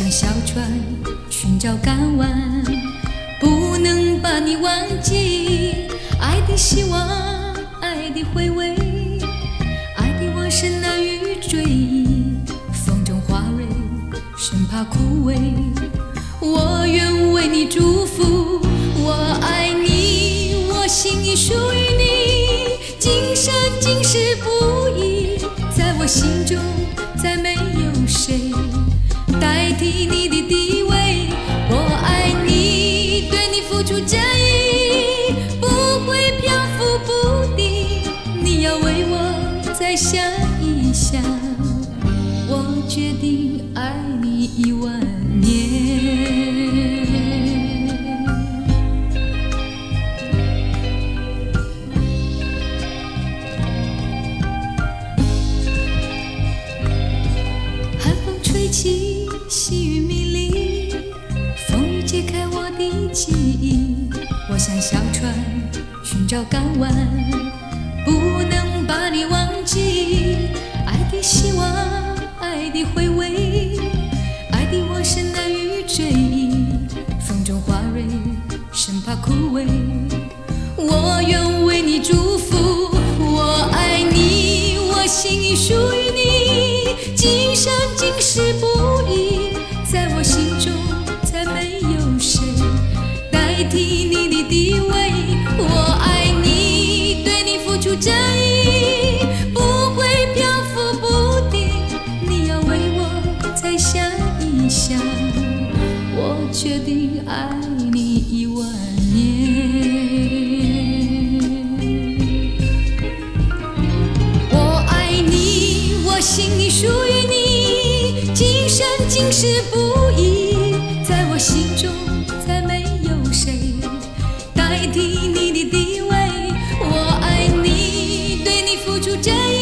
像小船寻找港湾，不能把你忘记。爱的希望，爱的回味，爱的往事难于追忆。风中花蕊，生怕枯萎。我愿为你祝福，我爱你，我心已属于你，今生今世不移。在我心中，再没有谁代替你的地位。我爱你，对你付出真意，不会漂浮不定。你要为我再想一想，我决定爱你10000年。寒风吹起，细雨迷离，风雨解开我的记忆。我像小船寻找港湾，不能把你忘记。爱的希望，爱的回味，爱的往事难于追忆。风中花蕊，生怕枯萎。我愿为你祝福，我爱你，我心已属于你，今生今世不移。在我心中，再没有谁代替你的地位。我爱你，对你付出真意，不会漂浮不定。你要为我再想一想，我决定爱你10000年。我爱你，我心已属于你，今生今世不移。在我心中，再没有谁代替你的地位。我爱你，对你付出真意。